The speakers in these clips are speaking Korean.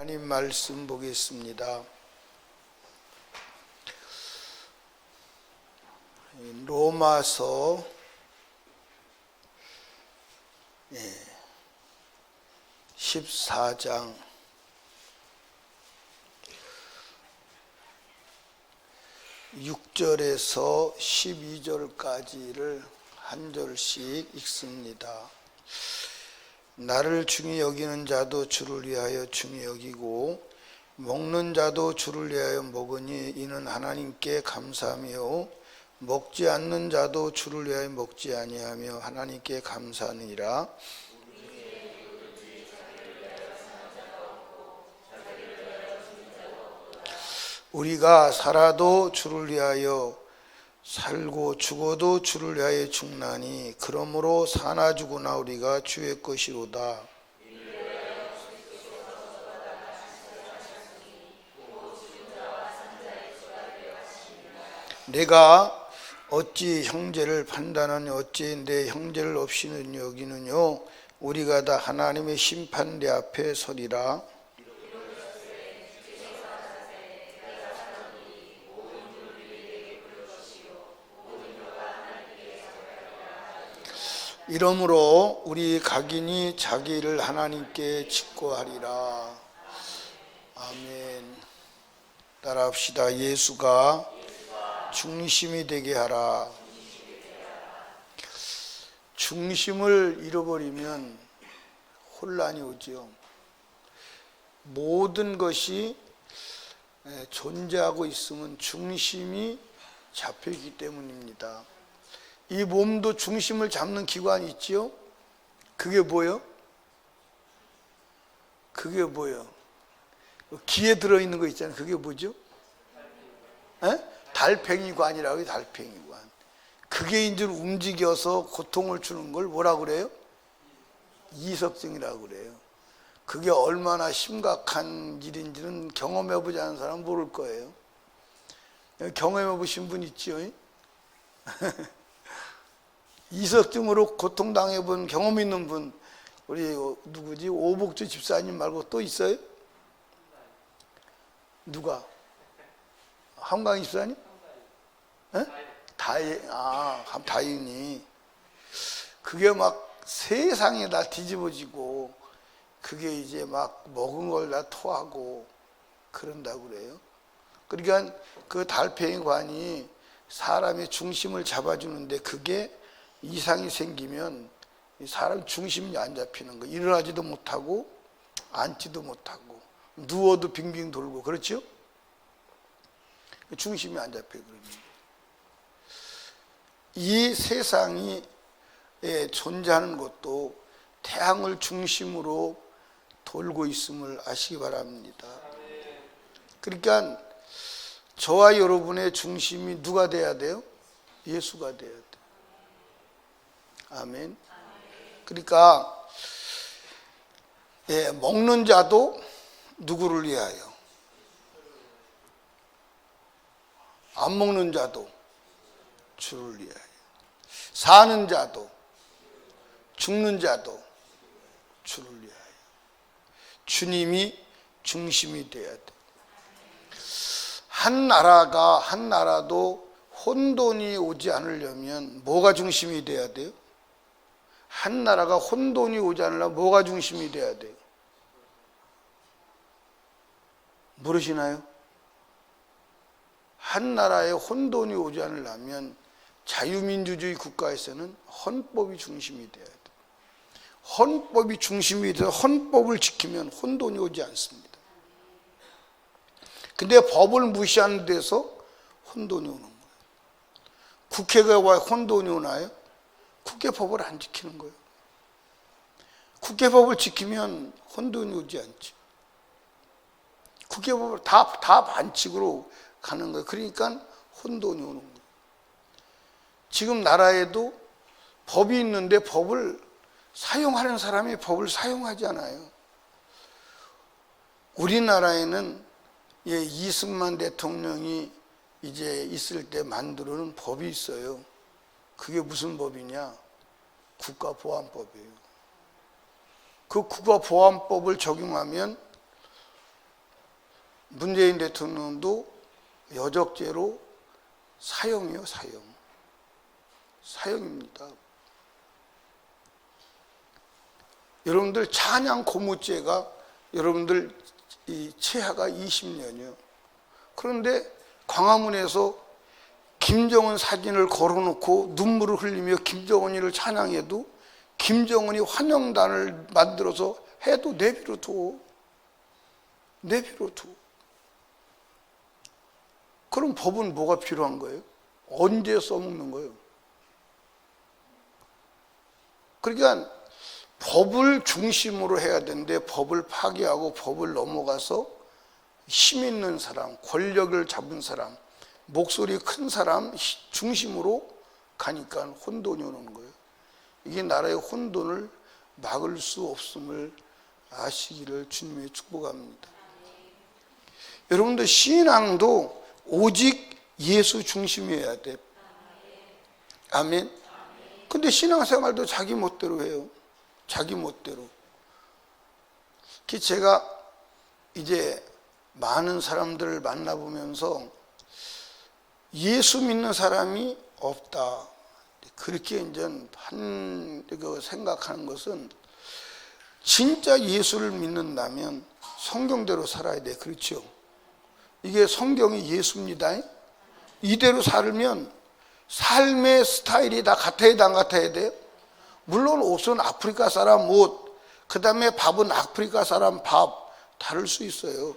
하나님 말씀 보겠습니다. 로마서 14장 6절에서 12절까지를 한 절씩 읽습니다. 나를 중히 여기는 자도 주를 위하여 중히 여기고 먹는 자도 주를 위하여 먹으니 이는 하나님께 감사하며 먹지 않는 자도 주를 위하여 먹지 아니하며 하나님께 감사하느니라. 우리가 살아도 주를 위하여 살고 죽어도 주를 위하여 죽나니 그러므로 사나 죽으나 우리가 주의 것이로다. 내가 어찌 형제를 판단하니 어찌 내 형제를 없이는 여기느뇨. 우리가 다 하나님의 심판대 앞에 서리라. 이러므로 우리 각인이 자기 일을 하나님께 짓고 하리라. 아멘. 따라합시다. 예수가 중심이 되게 하라. 중심을 잃어버리면 혼란이 오죠. 모든 것이 존재하고 있으면 중심이 잡혀있기 때문입니다. 이 몸도 중심을 잡는 기관이 있지요. 그게 뭐예요? 그게 뭐예요? 귀에 들어있는 거 있잖아요. 그게 뭐죠? 달팽이관이라고 해요. 달팽이관. 그게 이제 움직여서 고통을 주는 걸 뭐라고 그래요? 이석증이라고 그래요. 그게 얼마나 심각한 일인지는 경험해보지 않은 사람은 모를 거예요. 경험해보신 분 있지요? 이석증으로 고통당해본 경험 있는 분, 우리 누구지? 오복주 집사님 말고 또 있어요? 누가? 한강 집사님? 다행히. 그게 막 세상에 다 뒤집어지고, 그게 이제 막 먹은 걸 다 토하고 그런다고 그래요. 그러니까 그 달팽이관이 사람의 중심을 잡아주는데 그게 이상이 생기면 사람 중심이 안 잡히는 거. 일어나지도 못하고 앉지도 못하고 누워도 빙빙 돌고 그렇죠? 중심이 안 잡혀요. 이 세상이 존재하는 것도 태양을 중심으로 돌고 있음을 아시기 바랍니다. 그러니까 저와 여러분의 중심이 누가 돼야 돼요? 예수가 돼야 돼요. 아멘. 그러니까 먹는 자도 누구를 위하여, 안 먹는 자도 주를 위하여, 사는 자도 죽는 자도 주를 위하여. 주님이 중심이 돼야 돼. 한 나라도 혼돈이 오지 않으려면 뭐가 중심이 돼야 돼요? 한 나라가 혼돈이 오지 않으려면 뭐가 중심이 돼야 돼요? 모르시나요? 한 나라에 혼돈이 오지 않으려면 자유민주주의 국가에서는 헌법이 중심이 돼야 돼요. 헌법이 중심이 돼서 헌법을 지키면 혼돈이 오지 않습니다. 근데 법을 무시하는 데서 혼돈이 오는 거예요. 국회가 왜 혼돈이 오나요? 국회법을 안 지키는 거예요. 국회법을 지키면 혼돈이 오지 않죠. 국회법을 다 반칙으로 가는 거예요. 그러니까 혼돈이 오는 거예요. 지금 나라에도 법이 있는데 법을 사용하는 사람이 법을 사용하지 않아요. 우리나라에는 이승만 대통령이 이제 있을 때 만들어놓은 법이 있어요. 그게 무슨 법이냐? 국가보안법이에요. 그 국가보안법을 적용하면 문재인 대통령도 여적죄로 사형이요, 사형입니다. 여러분들 찬양 고무죄가 여러분들 이 체하가 20년이요. 그런데 광화문에서 김정은 사진을 걸어놓고 눈물을 흘리며 김정은이를 찬양해도 김정은이 환영단을 만들어서 해도 내비로 둬. 그럼 법은 뭐가 필요한 거예요? 언제 써먹는 거예요? 그러니까 법을 중심으로 해야 되는데 법을 파괴하고 법을 넘어가서 힘 있는 사람, 권력을 잡은 사람, 목소리 큰 사람 중심으로 가니까 혼돈이 오는 거예요. 이게 나라의 혼돈을 막을 수 없음을 아시기를 주님의 축복합니다. 여러분들 신앙도 오직 예수 중심이어야 돼. 아멘. 근데 신앙생활도 자기 멋대로 해요. 자기 멋대로. 제가 이제 많은 사람들을 만나보면서 예수 믿는 사람이 없다. 그렇게 이제 생각하는 것은 진짜 예수를 믿는다면 성경대로 살아야 돼. 그렇죠? 이게 성경이 예수입니다. 이대로 살면 삶의 스타일이 다 같아야 돼, 안 같아야 돼요? 물론 옷은 아프리카 사람 옷, 그 다음에 밥은 아프리카 사람 밥, 다를 수 있어요.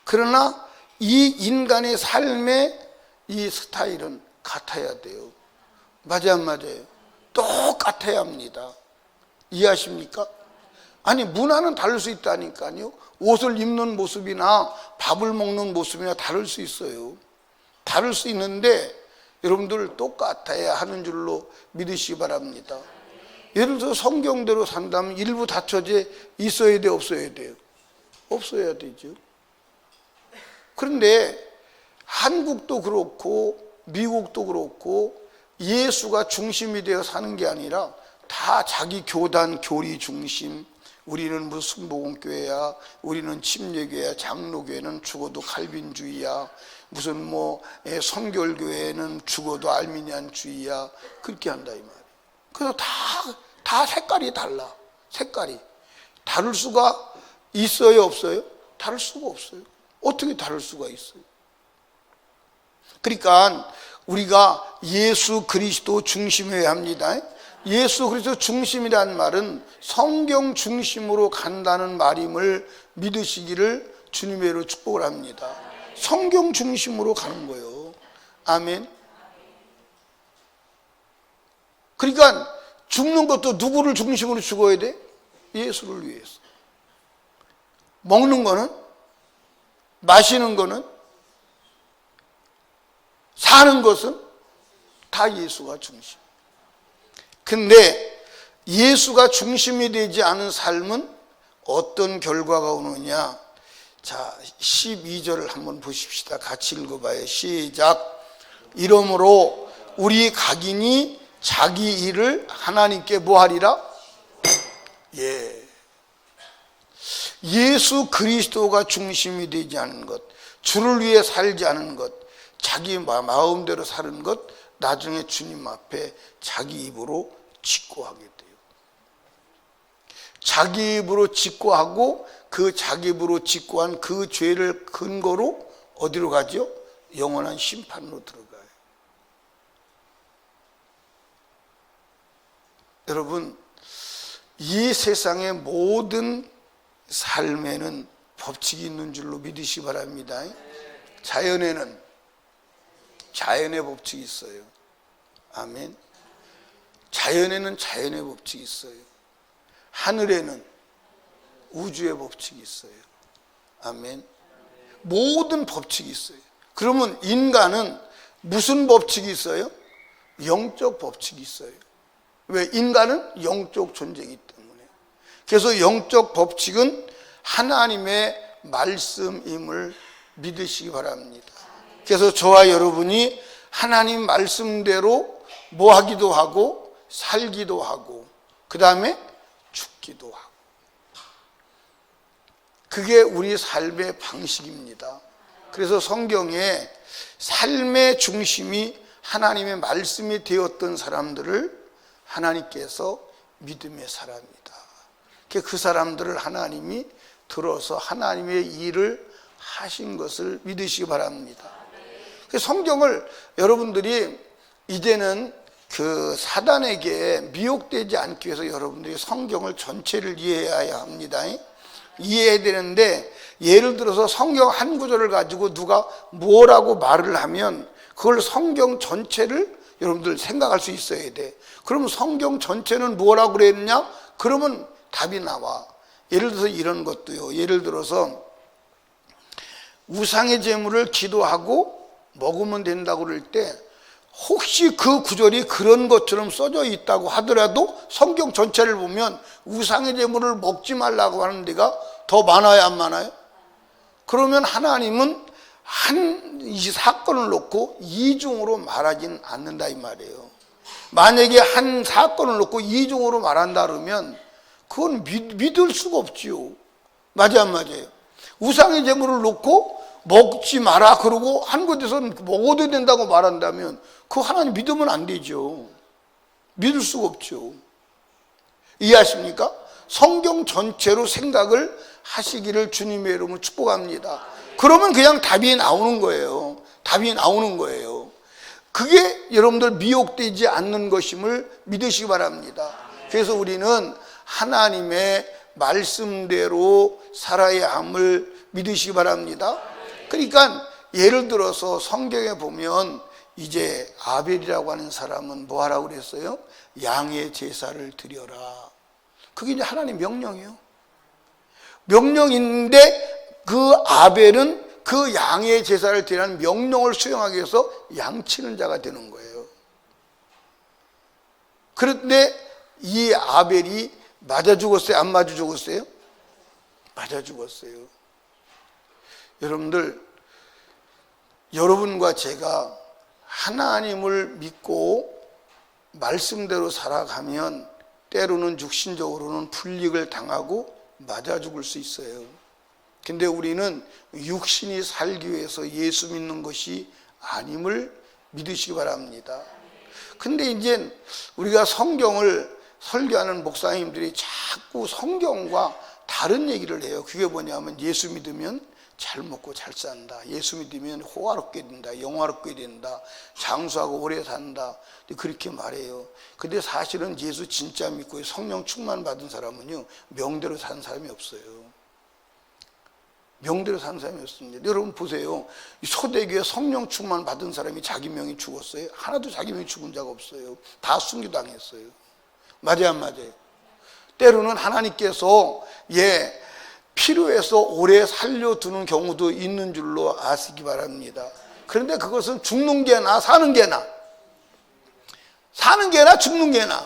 그러나 이 인간의 삶의 이 스타일은 같아야 돼요. 맞아요, 안 맞아요? 똑같아야 합니다. 이해하십니까? 아니, 문화는 다를 수 있다니까요. 옷을 입는 모습이나 밥을 먹는 모습이나 다를 수 있어요. 다를 수 있는데 여러분들 똑같아야 하는 줄로 믿으시기 바랍니다. 예를 들어서 성경대로 산다면 일부 다처제 있어야 돼, 없어야 돼요? 없어야 되죠. 그런데 한국도 그렇고 미국도 그렇고 예수가 중심이 되어 사는 게 아니라 다 자기 교단 교리 중심, 우리는 무슨 순복음교회야, 우리는 침례교회야, 장로교회는 죽어도 칼빈주의야, 무슨 선결교회는 죽어도 알미니안주의야, 그렇게 한다 이 말이에요. 그래서 다 색깔이 달라. 색깔이 다를 수가 있어요, 없어요? 다를 수가 없어요. 어떻게 다를 수가 있어요? 그러니까 우리가 예수 그리스도 중심이어야 합니다. 예수 그리스도 중심이라는 말은 성경 중심으로 간다는 말임을 믿으시기를 주님의 이름으로 축복을 합니다. 성경 중심으로 가는 거예요. 아멘. 그러니까 죽는 것도 누구를 중심으로 죽어야 돼? 예수를 위해서. 먹는 거는, 마시는 거는, 사는 것은 다 예수가 중심. 근데 예수가 중심이 되지 않은 삶은 어떤 결과가 오느냐? 자, 12절을 한번 보십시다. 같이 읽어봐요. 시작. 이러므로 우리 각인이 자기 일을 하나님께 뭐 하리라? 예수 그리스도가 중심이 되지 않은 것, 주를 위해 살지 않은 것, 자기 마음대로 사는 것, 나중에 주님 앞에 자기 입으로 직고하게 돼요. 자기 입으로 직고하고 그 자기 입으로 직고한 그 죄를 근거로 어디로 가죠? 영원한 심판으로 들어가요. 여러분, 이 세상의 모든 삶에는 법칙이 있는 줄로 믿으시기 바랍니다. 자연에는 자연의 법칙이 있어요. 아멘. 자연에는 자연의 법칙이 있어요. 하늘에는 우주의 법칙이 있어요. 아멘. 모든 법칙이 있어요. 그러면 인간은 무슨 법칙이 있어요? 영적 법칙이 있어요. 왜? 인간은 영적 존재이기 때문에. 그래서 영적 법칙은 하나님의 말씀임을 믿으시기 바랍니다. 그래서 저와 여러분이 하나님 말씀대로 뭐 하기도 하고 살기도 하고 그 다음에 죽기도 하고, 그게 우리 삶의 방식입니다. 그래서 성경에 삶의 중심이 하나님의 말씀이 되었던 사람들을 하나님께서 믿음의 사람이다. 그 사람들을 하나님이 들어서 하나님의 일을 하신 것을 믿으시기 바랍니다. 성경을 여러분들이 이제는 그 사단에게 미혹되지 않기 위해서 여러분들이 성경을 전체를 이해해야 합니다. 이해해야 되는데, 예를 들어서 성경 한 구절을 가지고 누가 뭐라고 말을 하면 그걸 성경 전체를 여러분들 생각할 수 있어야 돼. 그러면 성경 전체는 뭐라고 그랬냐? 그러면 답이 나와. 예를 들어서 이런 것도요. 예를 들어서 우상의 제물을 기도하고 먹으면 된다고 그럴 때, 혹시 그 구절이 그런 것처럼 써져 있다고 하더라도 성경 전체를 보면 우상의 제물을 먹지 말라고 하는 데가 더 많아요, 안 많아요? 그러면 하나님은 이 사건을 놓고 이중으로 말하진 않는다 이 말이에요. 만약에 한 사건을 놓고 이중으로 말한다 그러면 그건 믿을 수가 없지요. 맞아 안 맞아요? 우상의 제물을 놓고 먹지 마라 그러고 한 곳에서는 먹어도 된다고 말한다면 그거 하나님 믿으면 안 되죠. 믿을 수가 없죠. 이해하십니까? 성경 전체로 생각을 하시기를 주님의 이름으로 축복합니다. 그러면 그냥 답이 나오는 거예요. 답이 나오는 거예요. 그게 여러분들 미혹되지 않는 것임을 믿으시기 바랍니다. 그래서 우리는 하나님의 말씀대로 살아야 함을 믿으시기 바랍니다. 그러니까 예를 들어서 성경에 보면 이제 아벨이라고 하는 사람은 뭐 하라고 그랬어요? 양의 제사를 드려라. 그게 이제 하나님 명령이에요. 명령인데 그 아벨은 그 양의 제사를 드리라는 명령을 수행하기 위해서 양치는 자가 되는 거예요. 그런데 이 아벨이 맞아 죽었어요? 안 맞아 죽었어요? 맞아 죽었어요. 여러분들, 여러분과 제가 하나님을 믿고 말씀대로 살아가면 때로는 육신적으로는 불이익을 당하고 맞아 죽을 수 있어요. 근데 우리는 육신이 살기 위해서 예수 믿는 것이 아님을 믿으시기 바랍니다. 근데 이제 우리가 성경을 설교하는 목사님들이 자꾸 성경과 다른 얘기를 해요. 그게 뭐냐면 예수 믿으면 잘 먹고 잘 산다. 예수 믿으면 호화롭게 된다. 영화롭게 된다. 장수하고 오래 산다. 그렇게 말해요. 근데 사실은 예수 진짜 믿고 성령 충만 받은 사람은요, 명대로 사는 사람이 없어요. 명대로 사는 사람이 없습니다. 여러분 보세요. 초대교회 성령 충만 받은 사람이 자기 명이 죽었어요? 하나도 자기 명이 죽은 자가 없어요. 다 순교당했어요. 맞아요, 안 맞아요? 때로는 하나님께서 필요해서 오래 살려두는 경우도 있는 줄로 아시기 바랍니다. 그런데 그것은 죽는 게 나아, 사는 게 나아? 사는 게 나아, 죽는 게 나아?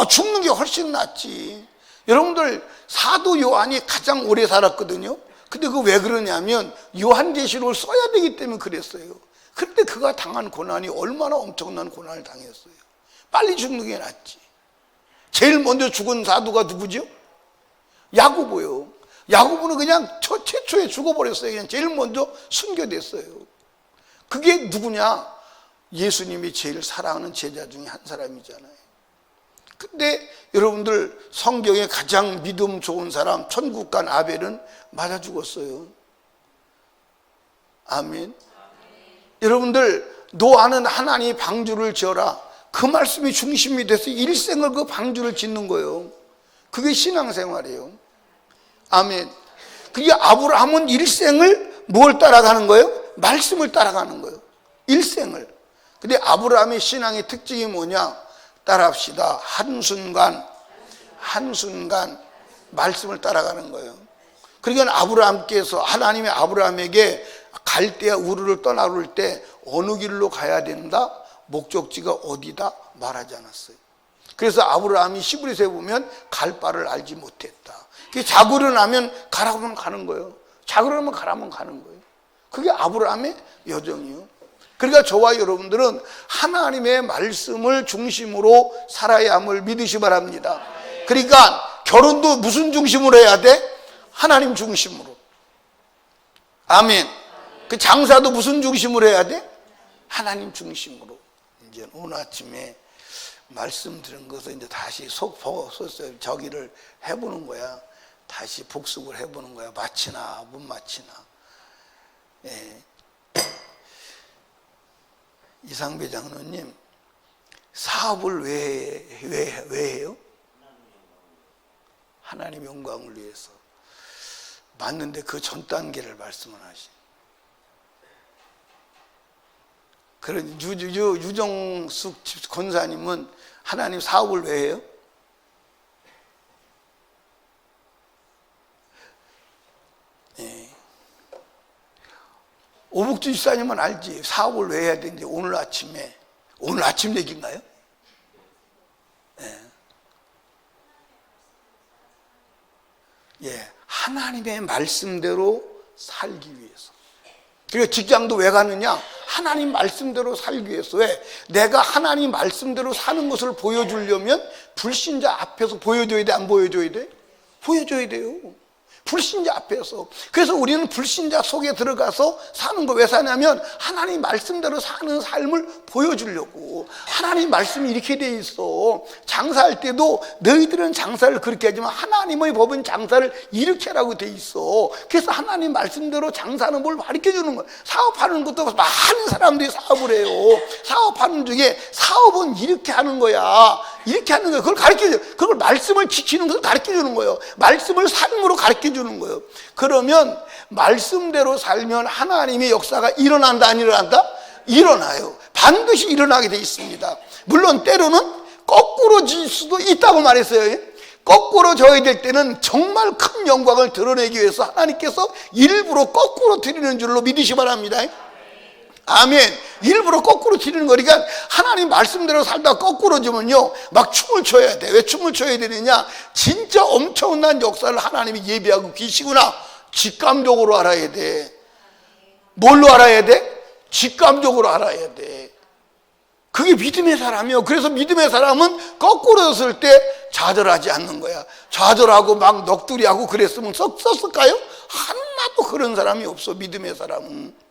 죽는 게 훨씬 낫지. 여러분들, 사도 요한이 가장 오래 살았거든요. 근데 그거 왜 그러냐면 요한계시록을 써야 되기 때문에 그랬어요. 그런데 그가 당한 고난이 얼마나 엄청난 고난을 당했어요. 빨리 죽는 게 낫지. 제일 먼저 죽은 사도가 누구죠? 야고보요. 야고보는 그냥 최초에 죽어버렸어요. 그냥 제일 먼저 순교됐어요. 그게 누구냐? 예수님이 제일 사랑하는 제자 중에 한 사람이잖아요. 근데 여러분들, 성경에 가장 믿음 좋은 사람 천국 간 아벨은 맞아 죽었어요. 아멘. 여러분들, 노아는 하나님이 방주를 지어라, 그 말씀이 중심이 돼서 일생을 그 방주를 짓는 거예요. 그게 신앙생활이에요. 아멘. 그게 아브라함은 일생을 뭘 따라가는 거예요? 말씀을 따라가는 거예요. 일생을. 근데 아브라함의 신앙의 특징이 뭐냐? 따라합시다. 한순간 말씀을 따라가는 거예요. 그러니까 아브라함께서, 하나님의 아브라함에게 갈대아 우르를 떠나올 때 어느 길로 가야 된다? 목적지가 어디다? 말하지 않았어요. 그래서 아브라함이 시브리서에 보면 갈 바를 알지 못했다. 자고 일어나면 가라고 하면 가는 거예요. 자고 일어나면 가라면 가는 거예요. 그게 아브라함의 여정이에요. 그러니까 저와 여러분들은 하나님의 말씀을 중심으로 살아야 함을 믿으시 바랍니다. 그러니까 결혼도 무슨 중심으로 해야 돼? 하나님 중심으로. 아멘. 그 장사도 무슨 중심으로 해야 돼? 하나님 중심으로. 이제 오늘 아침에 말씀드린 것을 이제 다시 저기를 해보는 거야. 다시 복습을 해보는 거야. 마치나 못 마치나. 예. 이상배 장로님, 사업을 왜 해요? 하나님 영광을 위해서. 맞는데 그 전 단계를 말씀을 하시. 그런 유정숙 권사님은 하나님 사업을 왜 해요? 예. 오복주 집사님은 알지. 사업을 왜 해야 되는지 오늘 아침 얘기인가요? 예. 예. 하나님의 말씀대로 살기 위해서. 그리고 직장도 왜 가느냐? 하나님 말씀대로 살기 위해서. 왜? 내가 하나님 말씀대로 사는 것을 보여주려면 불신자 앞에서 보여줘야 돼? 안 보여줘야 돼? 보여줘야 돼요. 불신자 앞에서. 그래서 우리는 불신자 속에 들어가서 사는 거 왜 사냐면 하나님 말씀대로 사는 삶을 보여주려고. 하나님 말씀이 이렇게 돼 있어. 장사할 때도 너희들은 장사를 그렇게 하지만 하나님의 법은 장사를 이렇게 하라고 돼 있어. 그래서 하나님 말씀대로 장사하는 걸 가르쳐 주는 거야. 사업하는 것도 많은 사람들이 사업을 해요. 사업하는 중에 사업은 이렇게 하는 거야. 이렇게 하는 거야. 그걸 가르쳐 줘. 그걸 말씀을 지키는 것을 가르쳐 주는 거예요. 말씀을 삶으로 가르쳐 주는 거예요. 그러면 말씀대로 살면 하나님의 역사가 일어난다 안 일어난다? 일어나요. 반드시 일어나게 돼 있습니다. 물론 때로는 거꾸로 질 수도 있다고 말했어요. 거꾸로 져야 될 때는 정말 큰 영광을 드러내기 위해서 하나님께서 일부러 거꾸로 드리는 줄로 믿으시 바랍니다. 아멘. 일부러 거꾸로 드리는 거니까 하나님 말씀대로 살다 거꾸로 지면요 막 춤을 춰야 돼. 왜 춤을 춰야 되느냐? 진짜 엄청난 역사를 하나님이 예비하고 계시구나. 직감적으로 알아야 돼. 뭘로 알아야 돼? 직감적으로 알아야 돼. 그게 믿음의 사람이요. 그래서 믿음의 사람은 거꾸로 섰을 때 좌절하지 않는 거야. 좌절하고 막 넋두리하고 그랬으면 썼을까요? 하나도 그런 사람이 없어. 믿음의 사람은.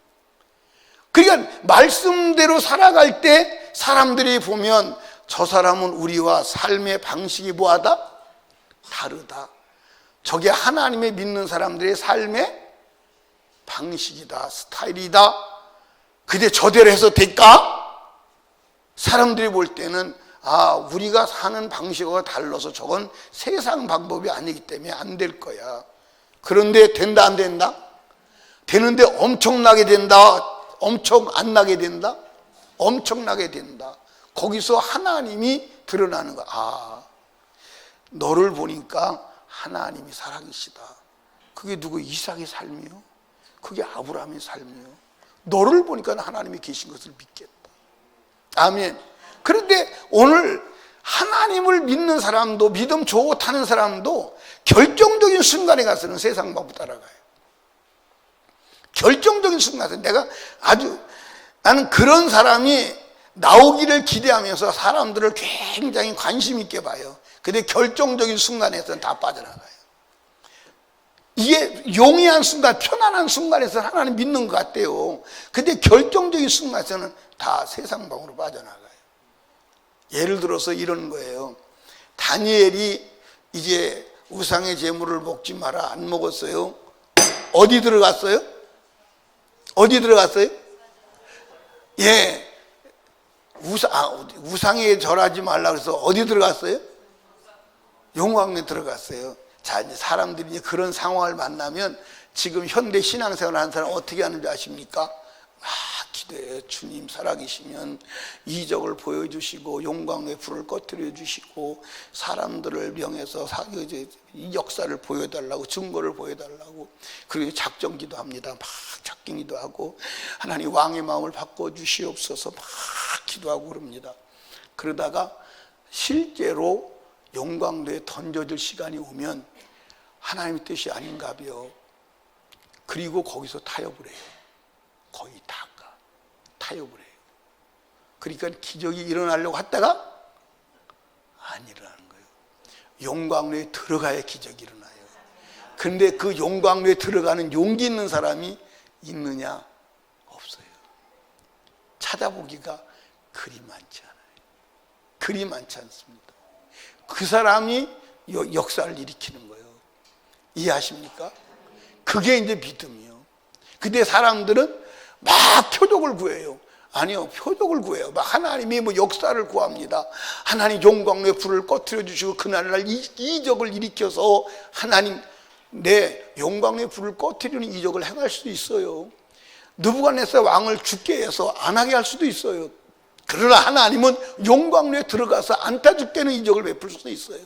그러니까 말씀대로 살아갈 때 사람들이 보면 저 사람은 우리와 삶의 방식이 뭐하다? 다르다. 저게 하나님의 믿는 사람들의 삶의 방식이다, 스타일이다. 근데 저대로 해서 될까? 사람들이 볼 때는 우리가 사는 방식과 달라서 저건 세상 방법이 아니기 때문에 안 될 거야. 그런데 된다 안 된다? 되는데 엄청나게 된다. 엄청 안 나게 된다? 엄청나게 된다. 거기서 하나님이 드러나는 거야. 너를 보니까 하나님이 살아계시다. 그게 누구? 이삭의 삶이요? 그게 아브라함의 삶이요? 너를 보니까 하나님이 계신 것을 믿겠다. 아멘. 그런데 오늘 하나님을 믿는 사람도, 믿음 좋다는 사람도 결정적인 순간에 가서는 세상 방법 따라가요. 결정적인 순간에 나는 그런 사람이 나오기를 기대하면서 사람들을 굉장히 관심 있게 봐요. 근데 결정적인 순간에서는 다 빠져나가요. 이게 용이한 순간, 편안한 순간에서 하나님 믿는 것 같대요. 근데 결정적인 순간에서는 다 세상 방으로 빠져나가요. 예를 들어서 이런 거예요. 다니엘이 이제 우상의 제물을 먹지 마라, 안 먹었어요. 어디 들어갔어요? 어디 들어갔어요? 예. 우상에 절하지 말라 그래서 어디 들어갔어요? 용광로에 들어갔어요. 자, 이제 사람들이 이제 그런 상황을 만나면 지금 현대 신앙생활 하는 사람 어떻게 하는지 아십니까? 기도해요. 주님 살아계시면 이적을 보여주시고 용광로에 불을 꺼뜨려 주시고 사람들을 명해서 이 역사를 보여달라고, 증거를 보여달라고. 그리고 작정기도 합니다. 막 작정기도 하고 하나님 왕의 마음을 바꿔주시옵소서 막 기도하고 그럽니다. 그러다가 실제로 용광로에 던져질 시간이 오면 하나님의 뜻이 아닌가벼. 그리고 거기서 타협을 해요. 거의 다 타협을 해요. 그러니까 기적이 일어나려고 하다가 안 일어나는 거예요. 용광로에 들어가야 기적이 일어나요. 그런데 그 용광로에 들어가는 용기 있는 사람이 있느냐? 찾아보기가 그리 많지 않아요. 그리 많지 않습니다. 그 사람이 역사를 일으키는 거예요. 이해하십니까? 그게 이제 믿음이요. 근데 사람들은 막 표적을 구해요. 아니요, 표적을 구해요. 막 하나님이 뭐 역사를 구합니다. 하나님 용광로의 불을 꺼뜨려 주시고 그날날 이적을 일으켜서 하나님 내 용광로의 불을 꺼뜨리는 이적을 행할 수도 있어요. 느부갓네살 왕을 죽게 해서 안 하게 할 수도 있어요. 그러나 하나님은 용광로에 들어가서 안타 죽게는 이적을 베풀 수도 있어요.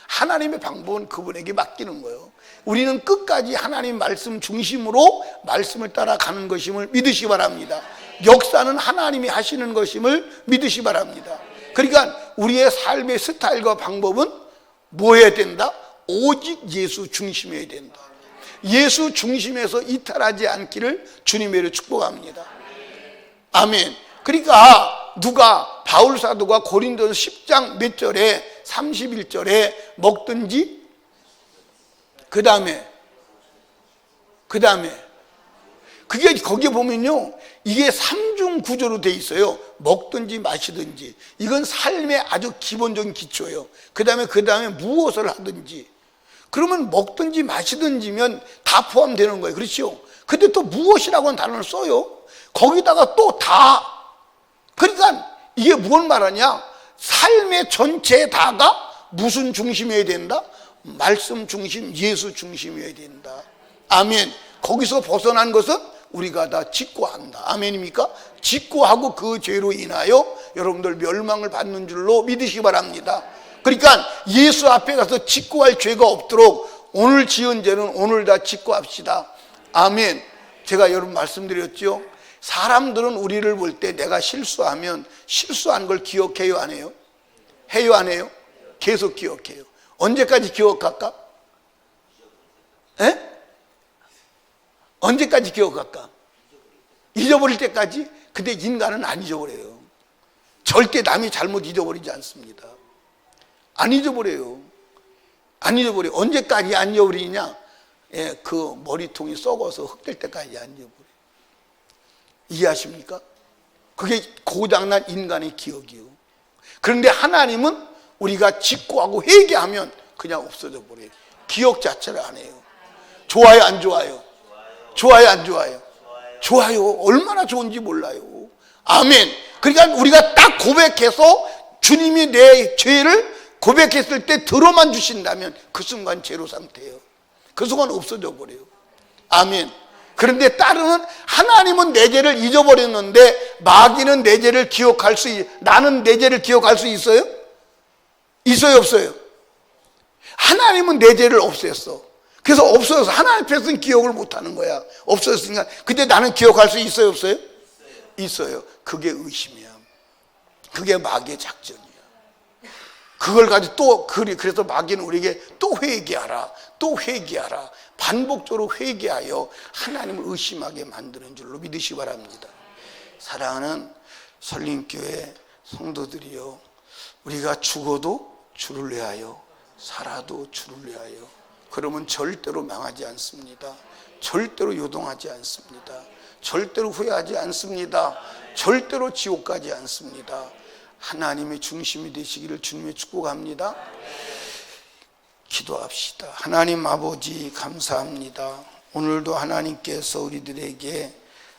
하나님의 방법은 그분에게 맡기는 거예요. 우리는 끝까지 하나님 말씀 중심으로 말씀을 따라가는 것임을 믿으시기 바랍니다. 역사는 하나님이 하시는 것임을 믿으시기 바랍니다. 그러니까 우리의 삶의 스타일과 방법은 뭐 해야 된다? 오직 예수 중심이어야 된다. 예수 중심에서 이탈하지 않기를 주님의 축복합니다. 아멘. 그러니까 누가 바울 사도가 고린도서 10장 몇 절에 31절에 먹든지 그 다음에 그게 거기에 보면요, 이게 삼중 구조로 돼 있어요. 먹든지 마시든지. 이건 삶의 아주 기본적인 기초예요. 그 다음에 무엇을 하든지. 그러면 먹든지 마시든지면 다 포함되는 거예요. 그렇죠? 근데 또 무엇이라고 하는 단어를 써요. 거기다가 또 다. 그러니까 이게 무엇 말하냐? 삶의 전체 다가 무슨 중심이어야 된다? 말씀 중심, 예수 중심이어야 된다. 아멘. 거기서 벗어난 것은 우리가 다 직고한다. 아멘입니까? 직고하고 그 죄로 인하여 여러분들 멸망을 받는 줄로 믿으시기 바랍니다. 그러니까 예수 앞에 가서 직고할 죄가 없도록 오늘 지은 죄는 오늘 다 직고합시다. 아멘. 제가 여러분 말씀드렸죠. 사람들은 우리를 볼 때 내가 실수하면 실수한 걸 기억해요, 안 해요? 해요, 안 해요? 계속 기억해요. 언제까지 기억할까? 에? 언제까지 기억할까? 잊어버릴 때까지? 근데 인간은 안 잊어버려요. 절대 남이 잘못 잊어버리지 않습니다. 안 잊어버려요. 안 잊어버려요. 언제까지 안 잊어버리냐? 예, 그 머리통이 썩어서 흙될 때까지 안 잊어버려요. 이해하십니까? 그게 고장난 인간의 기억이에요. 그런데 하나님은 우리가 직고하고 회개하면 그냥 없어져 버려요. 기억 자체를 안 해요. 좋아요, 안 좋아요? 좋아요, 안 좋아요? 좋아요. 얼마나 좋은지 몰라요. 아멘. 그러니까 우리가 딱 고백해서 주님이 내 죄를 고백했을 때 들어만 주신다면 그 순간 제로 상태예요. 그 순간 없어져 버려요. 아멘. 그런데 따르는 하나님은 내 죄를 잊어버렸는데 마귀는 내 죄를 기억할 나는 내 죄를 기억할 수 있어요? 있어요, 없어요? 하나님은 내 죄를 없앴어. 그래서 없어져서 하나님 앞에서는 기억을 못하는 거야. 없어졌으니까. 근데 나는 기억할 수 있어요, 없어요? 있어요. 그게 의심이야. 그게 마귀의 작전이야. 그걸 가지고 또 그래서 마귀는 우리에게 또 회개하라, 또 회개하라, 반복적으로 회개하여 하나님을 의심하게 만드는 줄로 믿으시기 바랍니다. 사랑하는 설림교회 성도들이여, 우리가 죽어도 주를 위하여, 살아도 주를 위하여. 그러면 절대로 망하지 않습니다. 절대로 요동하지 않습니다. 절대로 후회하지 않습니다. 절대로 지옥 가지 않습니다. 하나님의 중심이 되시기를 주님의 축복합니다. 기도합시다. 하나님 아버지 감사합니다. 오늘도 하나님께서 우리들에게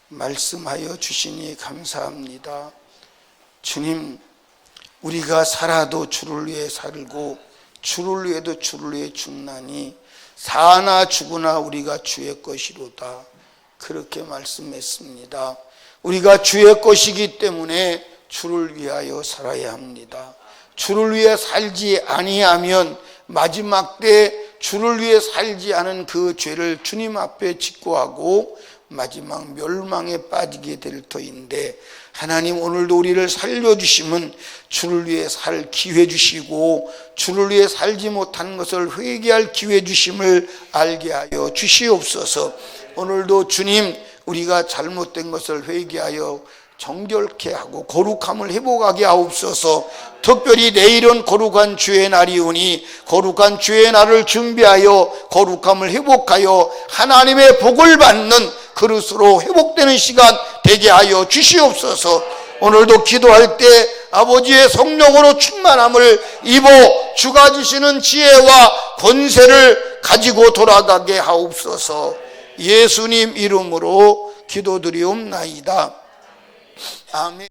말씀하여 주시니 감사합니다. 주님, 우리가 살아도 주를 위해 살고 주를 위해도 주를 위해 죽나니 사나 죽으나 우리가 주의 것이로다. 그렇게 말씀했습니다. 우리가 주의 것이기 때문에 주를 위하여 살아야 합니다. 주를 위해 살지 아니하면 마지막 때 주를 위해 살지 않은 그 죄를 주님 앞에 직고하고 마지막 멸망에 빠지게 될 터인데, 하나님 오늘도 우리를 살려주시면 주를 위해 살 기회 주시고 주를 위해 살지 못한 것을 회개할 기회 주심을 알게 하여 주시옵소서. 오늘도 주님, 우리가 잘못된 것을 회개하여 정결케 하고 거룩함을 회복하게 하옵소서. 특별히 내일은 거룩한 주의 날이오니 거룩한 주의 날을 준비하여 거룩함을 회복하여 하나님의 복을 받는 그릇으로 회복되는 시간 되게 하여 주시옵소서. 오늘도 기도할 때 아버지의 성령으로 충만함을 입어 주가 주시는 지혜와 권세를 가지고 돌아가게 하옵소서. 예수님 이름으로 기도드리옵나이다. 아멘.